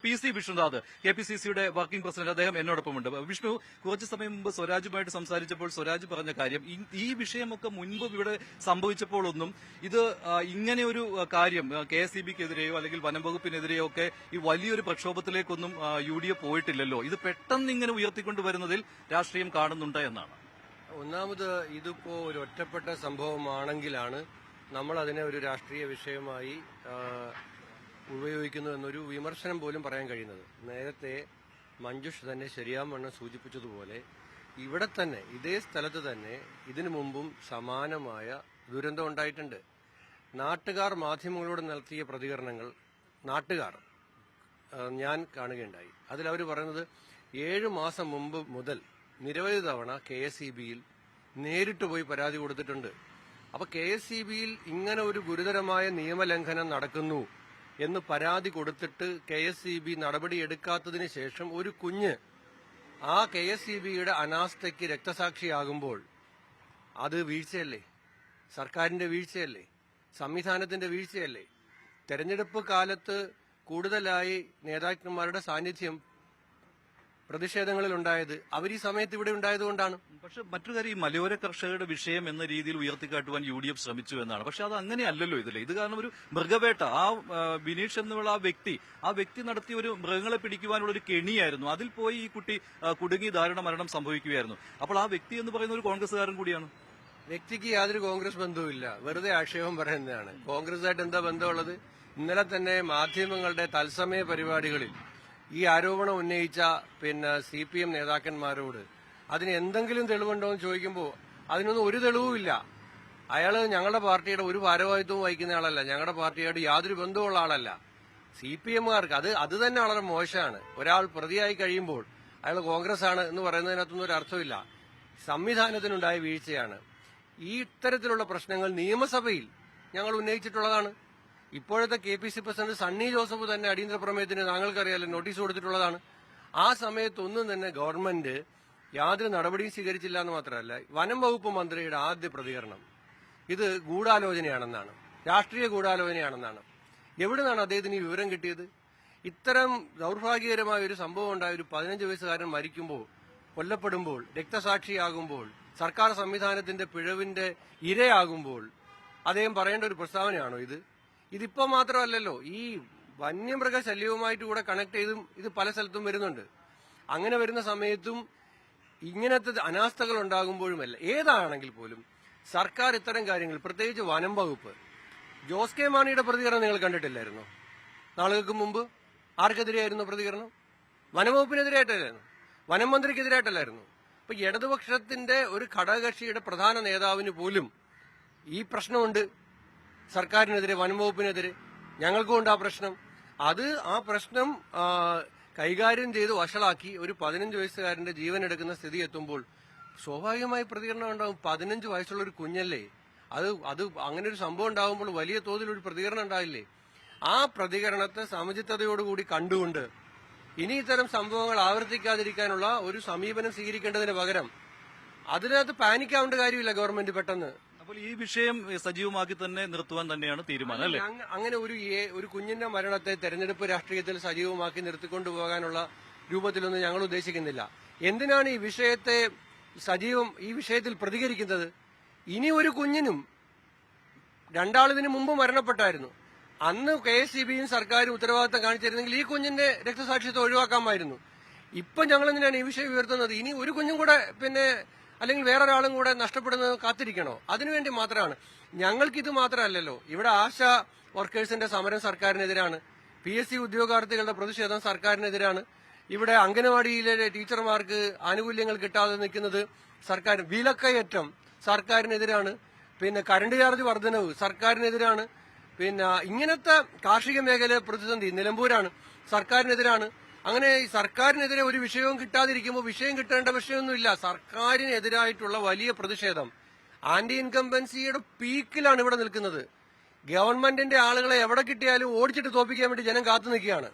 PC Vishnunath KPCCയുടെ working president, അദ്ദേഹം എന്നോടൊപ്പമുണ്ട്. വിഷ്ണു, കുറച്ചു സമയം മുമ്പ് സ്വരാജുമായിട്ട് സംസാരിച്ചപ്പോൾ സ്വരാജ് പറഞ്ഞ കാര്യം, ഈ വിഷയമൊക്കെ മുൻപ് ഇവിടെ സംഭവിച്ചപ്പോഴൊന്നും ഇത് ഇങ്ങനെ ഒരു കാര്യം KSEBക്കെതിരെയോ അല്ലെങ്കിൽ വനം വകുപ്പിനെതിരെയോ ഒക്കെ ഈ വലിയൊരു പ്രക്ഷോഭത്തിലേക്കൊന്നും UDF പോയിട്ടില്ലല്ലോ. ഇത് പെട്ടെന്ന് ഇങ്ങനെ ഉയർത്തിക്കൊണ്ടുവരുന്നതിൽ രാഷ്ട്രീയം കാണുന്നുണ്ട് എന്നാണ്. ഒന്നാമത് ഇതിപ്പോ ഒരു ഒറ്റപ്പെട്ട സംഭവമാണെങ്കിലാണ് നമ്മൾ അതിനെ ഒരു രാഷ്ട്രീയ വിഷയമായി ഉപയോഗിക്കുന്നു എന്നൊരു വിമർശനം പോലും പറയാൻ കഴിയുന്നത്. നേരത്തെ മഞ്ജുഷ് തന്നെ ശരിയാവണ്ണം സൂചിപ്പിച്ചതുപോലെ ഇവിടെ തന്നെ ഇതേ സ്ഥലത്ത് തന്നെ ഇതിനു മുമ്പും സമാനമായ ദുരന്തം ഉണ്ടായിട്ടുണ്ട്. നാട്ടുകാർ മാധ്യമങ്ങളോട് നടത്തിയ പ്രതികരണങ്ങൾ ഞാൻ കാണുകയുണ്ടായി. അതിലവർ പറയുന്നത് 7 മാസം മുമ്പ് മുതൽ നിരവധി തവണ KSEBയിൽ നേരിട്ട് പോയി പരാതി കൊടുത്തിട്ടുണ്ട്. അപ്പൊ KSEBയിൽ ഇങ്ങനെ ഒരു ഗുരുതരമായ നിയമലംഘനം നടക്കുന്നു എന്ന് പരാതി കൊടുത്തിട്ട് KSEB നടപടിയെടുക്കാത്തതിന് ശേഷം ഒരു കുഞ്ഞ് ആ KSEBയുടെ അനാസ്ഥയ്ക്ക് രക്തസാക്ഷിയാകുമ്പോൾ അത് വീഴ്ചയല്ലേ? സർക്കാരിന്റെ വീഴ്ചയല്ലേ? സംവിധാനത്തിന്റെ വീഴ്ചയല്ലേ? തെരഞ്ഞെടുപ്പ് കാലത്ത് കൂടുതലായി നേതാക്കന്മാരുടെ സാന്നിധ്യം പ്രതിഷേധങ്ങളിൽ ഉണ്ടായത് അവർ ഈ സമയത്ത് ഇവിടെ ഉണ്ടായതുകൊണ്ടാണ്. പക്ഷെ മറ്റൊരു കാര്യം, ഈ മലയോര കർഷകരുടെ വിഷയം എന്ന രീതിയിൽ ഉയർത്തിക്കാട്ടുവാൻ UDF ശ്രമിച്ചു എന്നാണ്. പക്ഷെ അത് അങ്ങനെയല്ലല്ലോ ഇതില്. ഇത് കാരണം ഒരു മൃഗവേട്ട, ബിനീഷ് എന്നുള്ള ആ വ്യക്തി നടത്തിയ ഒരു മൃഗങ്ങളെ പിടിക്കുവാനുള്ള ഒരു കെണിയായിരുന്നു. അതിൽ പോയി ഈ കുട്ടി കുടുങ്ങി ദാരുണ മരണം സംഭവിക്കുകയായിരുന്നു. അപ്പോൾ ആ വ്യക്തി എന്ന് പറയുന്ന ഒരു കോൺഗ്രസ്സുകാരൻ കൂടിയാണ്. വ്യക്തിക്ക് യാതൊരു കോൺഗ്രസ് ബന്ധവുമില്ല, വെറുതെ ആക്ഷേപം പറയുന്നതാണ്. കോൺഗ്രസുമായിട്ട് എന്താ ബന്ധമുള്ളത്? ഇന്നലെ തന്നെ മാധ്യമങ്ങളുടെ തത്സമയ പരിപാടികളിൽ ഈ ആരോപണം ഉന്നയിച്ച CPM നേതാക്കന്മാരോട് അതിന് എന്തെങ്കിലും തെളിവുണ്ടോ എന്ന് ചോദിക്കുമ്പോൾ അതിനൊന്നും ഒരു തെളിവുമില്ല. അയാള് ഞങ്ങളുടെ പാർട്ടിയുടെ ഒരു ഭാരവാഹിത്വവും വഹിക്കുന്ന ആളല്ല, ഞങ്ങളുടെ പാർട്ടിയായിട്ട് യാതൊരു ബന്ധമുള്ള ആളല്ല. CPMകാർക്ക് അത് തന്നെ വളരെ മോശമാണ്. ഒരാൾ പ്രതിയായി കഴിയുമ്പോൾ അയാൾ കോൺഗ്രസ് ആണ് എന്ന് പറയുന്നതിനകത്തൊന്നും ഒരു അർത്ഥമില്ല. സംവിധാനത്തിനുണ്ടായ വീഴ്ചയാണ്. ഈ ഇത്തരത്തിലുള്ള പ്രശ്നങ്ങൾ നിയമസഭയിൽ ഞങ്ങൾ ഉന്നയിച്ചിട്ടുള്ളതാണ്. ഇപ്പോഴത്തെ KPC പ്രസിഡന്റ് സണ്ണി ജോസഫ് തന്നെ അടിയന്തര പ്രമേയത്തിന് താങ്കൾക്കറിയാലോ നോട്ടീസ് കൊടുത്തിട്ടുള്ളതാണ്. ആ സമയത്തൊന്നും തന്നെ ഗവൺമെന്റ് യാതൊരു നടപടിയും സ്വീകരിച്ചില്ല എന്ന് മാത്രമല്ല, വനം വകുപ്പ് മന്ത്രിയുടെ ആദ്യ പ്രതികരണം ഇത് ഗൂഢാലോചനയാണെന്നാണ്, രാഷ്ട്രീയ ഗൂഢാലോചനയാണെന്നാണ്. എവിടെ നിന്നാണ് അദ്ദേഹത്തിന് ഈ വിവരം കിട്ടിയത്? ഇത്തരം ദൌർഭാഗ്യകരമായ ഒരു സംഭവം ഉണ്ടായ ഒരു 15 വയസ്സുകാരൻ മരിക്കുമ്പോൾ, കൊല്ലപ്പെടുമ്പോൾ, രക്തസാക്ഷിയാകുമ്പോൾ, സർക്കാർ സംവിധാനത്തിന്റെ പിഴവിന്റെ ഇരയാകുമ്പോൾ അദ്ദേഹം പറയേണ്ട ഒരു പ്രസ്താവനയാണോ ഇത്? ഇതിപ്പോ മാത്രമല്ലല്ലോ, ഈ വന്യമൃഗ ശല്യവുമായിട്ട് കൂടെ കണക്ട് ചെയ്തും ഇത് പല സ്ഥലത്തും വരുന്നുണ്ട്. അങ്ങനെ വരുന്ന സമയത്തും ഇങ്ങനത്തെ അനാസ്ഥകൾ ഉണ്ടാകുമ്പോഴുമല്ല, ഏതാണെങ്കിൽ പോലും സർക്കാർ ഇത്തരം കാര്യങ്ങൾ, പ്രത്യേകിച്ച് വനം വകുപ്പ്, ജോസ് കെ മാണിയുടെ പ്രതികരണം നിങ്ങൾ കണ്ടിട്ടില്ലായിരുന്നോ? നാളുകൾക്ക് മുമ്പ് ആർക്കെതിരെയായിരുന്നു പ്രതികരണം? വനംവകുപ്പിനെതിരായിട്ടല്ലായിരുന്നു, വനം മന്ത്രിക്കെതിരായിട്ടല്ലായിരുന്നു. അപ്പൊ ഇടതുപക്ഷത്തിന്റെ ഒരു ഘടകകക്ഷിയുടെ പ്രധാന നേതാവിന് പോലും ഈ പ്രശ്നമുണ്ട്. സർക്കാരിനെതിരെ, വനംവകുപ്പിനെതിരെ ഞങ്ങൾക്കുമുണ്ട് ആ പ്രശ്നം. ആ പ്രശ്നം കൈകാര്യം ചെയ്ത് വഷളാക്കി ഒരു 15 വയസ്സുകാരന്റെ ജീവൻ എടുക്കുന്ന സ്ഥിതി എത്തുമ്പോൾ സ്വാഭാവികമായി പ്രതികരണം ഉണ്ടാവും. 15 വയസ്സുള്ള ഒരു കുഞ്ഞല്ലേ, അത് അങ്ങനെ ഒരു സംഭവം ഉണ്ടാകുമ്പോൾ വലിയ തോതിൽ ഒരു പ്രതികരണം ഉണ്ടാവില്ലേ? ആ പ്രതികരണത്തെ സമചിത്തതയോടുകൂടി കണ്ടുകൊണ്ട് ഇനി ഇത്തരം സംഭവങ്ങൾ ആവർത്തിക്കാതിരിക്കാനുള്ള ഒരു സമീപനം സ്വീകരിക്കേണ്ടതിന് പകരം അതിനകത്ത് പാനിക്കാവേണ്ട കാര്യമില്ല ഗവൺമെന്റ് പെട്ടെന്ന്. അപ്പോൾ ഈ വിഷയം സജീവമാക്കി തന്നെ നിർത്തുവാൻ തന്നെയാണ് തീരുമാനം, അല്ലേ? അങ്ങനെ ഒരു കുഞ്ഞിന്റെ മരണത്തെ തെരഞ്ഞെടുപ്പ് രാഷ്ട്രീയത്തിൽ സജീവമാക്കി നിർത്തിക്കൊണ്ടുപോകാനുള്ള രൂപത്തിലൊന്നും ഞങ്ങൾ ഉദ്ദേശിക്കുന്നില്ല. എന്തിനാണ് ഈ വിഷയത്തിൽ പ്രതികരിക്കുന്നത്? ഇനി ഒരു കുഞ്ഞിനും, 2 ഇതിനു മുമ്പ് മരണപ്പെട്ടായിരുന്നു. അന്ന് KSEBയും സർക്കാരും ഉത്തരവാദിത്തം കാണിച്ചിരുന്നെങ്കിൽ ഈ കുഞ്ഞിന്റെ രക്തസാക്ഷിത്വം ഒഴിവാക്കാമായിരുന്നു. ഇപ്പൊ ഞങ്ങൾ എന്തിനാണ് ഈ വിഷയം ഉയർത്തുന്നത്? ഇനി ഒരു കുഞ്ഞും കൂടെ അല്ലെങ്കിൽ വേറൊരാളും കൂടെ നഷ്ടപ്പെടുന്നത് കാത്തിരിക്കണോ? അതിനുവേണ്ടി മാത്രമാണ്. ഞങ്ങൾക്കിത് മാത്രമല്ലല്ലോ, ഇവിടെ ആശാ വർക്കേഴ്സിന്റെ സമരം സർക്കാരിനെതിരാണ്, PSC ഉദ്യോഗാർത്ഥികളുടെ പ്രതിഷേധം സർക്കാരിനെതിരാണ്, ഇവിടെ അംഗനവാടിയിലെ ടീച്ചർമാർക്ക് ആനുകൂല്യങ്ങൾ കിട്ടാതെ നിൽക്കുന്നത് സർക്കാർ, വിലക്കയറ്റം സർക്കാരിനെതിരാണ്, കറണ്ട് ചാർജ് വർധനവ് സർക്കാരിനെതിരാണ്, ഇങ്ങനത്തെ കാർഷിക മേഖല പ്രതിസന്ധി നിലമ്പൂരാണ്, സർക്കാരിനെതിരാണ്. അങ്ങനെ സർക്കാരിനെതിരെ ഒരു വിഷയവും കിട്ടാതിരിക്കുമ്പോൾ വിഷയം കിട്ടേണ്ട വിഷയമൊന്നുമില്ല. സർക്കാരിനെതിരായിട്ടുള്ള വലിയ പ്രതിഷേധം ആന്റി ഇൻകംബൻസിയുടെ പീക്കിലാണ് ഇവിടെ നിൽക്കുന്നത്. ഗവൺമെന്റിന്റെ ആളുകളെ എവിടെ കിട്ടിയാലും ഓടിച്ചിട്ട് തോപ്പിക്കാൻ വേണ്ടി ജനം കാത്തു നിൽക്കുകയാണ്.